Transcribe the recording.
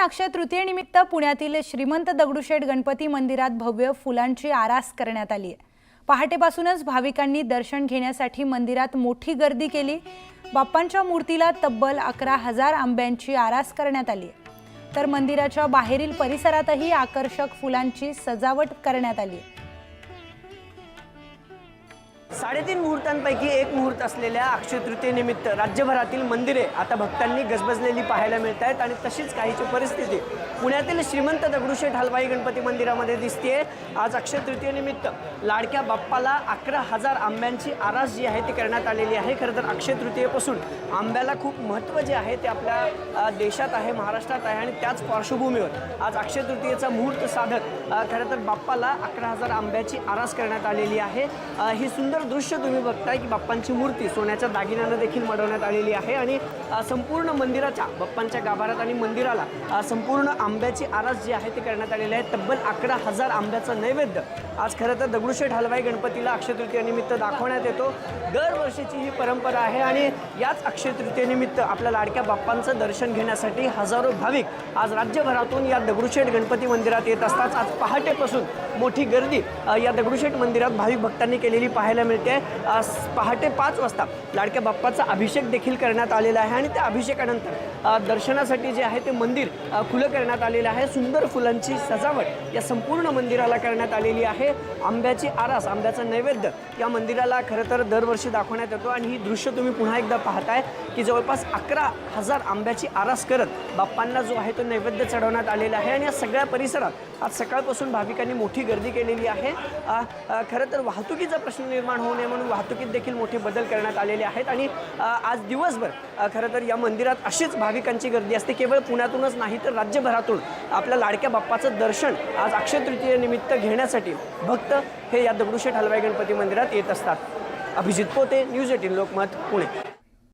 भगवान अक्षय तृतीयेनिमित्त पुण्यातील श्रीमंत दगडूशेठ गणपती मंदिरात भव्य फुलांची आरास करण्यात आली आहे। पहाटेपासूनच भाविकांनी दर्शन घेण्यासाठी मंदिरात मोठी गर्दी केली। बाप्पांच्या मूर्तीला तब्बल 11,000 आंब्यांची आरास करण्यात आली आहे। तर मंदिराच्या बाहेरील परिसरातही आकर्षक फुलांची सजावट करण्यात आली आहे। 3.5 मुहूर्तांपैकी एक मुहूर्त असलेल्या अक्षय तृतीयेनिमित्त राज्यभरातील मंदिरे आता भक्तांनी गजबजलेली पाहायला मिळत आहेत आणि तशीच काहीची परिस्थिती पुण्यातील श्रीमंत दगडूशेठ हलवाई गणपती मंदिरामध्ये दिसते। आज अक्षय तृतीयेनिमित्त लाडक्या बाप्पाला 11,000 आंब्यांची आरास जी आहे ती करण्यात आलेली आहे। खरं तर अक्षय तृतीयेपासून आंब्याला खूप महत्त्व जे आहे ते आपल्या देशात आहे, महाराष्ट्रात आहे आणि त्याच पार्श्वभूमीवर आज अक्षय तृतीयेचा मुहूर्त साधत खरं तर बाप्पाला 11,000 आंब्याची आरास करण्यात आलेली आहे। ही सुंदर दृश्य तुम्ही बघताय की बाप्पांची मूर्ती सोन्याच्या दागिन्याने देखील मढवण्यात आलेली आहे आणि संपूर्ण मंदिराच्या बाप्पांच्या गाभाऱ्यात आणि मंदिराला संपूर्ण आंब्याची आरास जी आहे ती करण्यात आलेली आहे। तब्बल 11,000 आंब्याचं नैवेद्य आज खरं तर दगडूशेठ हलवाई गणपतीला अक्षय तृतीयेनिमित्त दाखवण्यात येतो। दरवर्षीची ही परंपरा आहे आणि याच अक्षय तृतीयेनिमित्त आपल्या लाडक्या बाप्पांचं दर्शन घेण्यासाठी हजारो भाविक आज राज्यभरातून या दगडूशेठ गणपती मंदिरात येत असतात। आज पहाटेपासून मोठी गर्दी या दगडूशेठ मंदिरात भाविक भक्तांनी केलेली पाहायला मिळते। पहाटे 5 वाजता लाडक्या बाप्पाचा अभिषेक देखील करण्यात आलेला आहे आणि त्या अभिषेकानंतर दर्शनासाठी जे आहे ते मंदिर खुलं करण्यात आलेलं आहे। सुंदर फुलांची सजावट या संपूर्ण मंदिराला करण्यात आलेली आहे। आंब्याची आरास, आंब्याचं नैवेद्य या मंदिराला खरं तर दरवर्षी दाखवण्यात येतो आणि ही दृश्य तुम्ही पुन्हा एकदा पाहताय की जवळपास 11,000 आंब्याची आरास करत बाप्पांना जो आहे तो नैवेद्य चढवण्यात आलेला आहे आणि या सगळ्या परिसरात आज सकाळपासून भाविकांनी मोठी गर्दी केलेली आहे। खरं तर वाहतुकीचा प्रश्न निर्माण होऊ नये म्हणून वाहतुकीत देखील मोठे बदल करण्यात आलेले आहेत आणि आज दिवसभर खरं तर या मंदिरात अशीच भाविकांची गर्दी असते। केवळ पुण्यातूनच नाही तर राज्यभरातून आपल्या लाडक्या बाप्पाचं दर्शन आज अक्षय तृतीयेनिमित्त घेण्यासाठी भक्त हे या दगडूशेठ हलवाई गणपती मंदिरात येत असतात। अभिजित पोते, न्यूज 18 लोकमत, पुणे।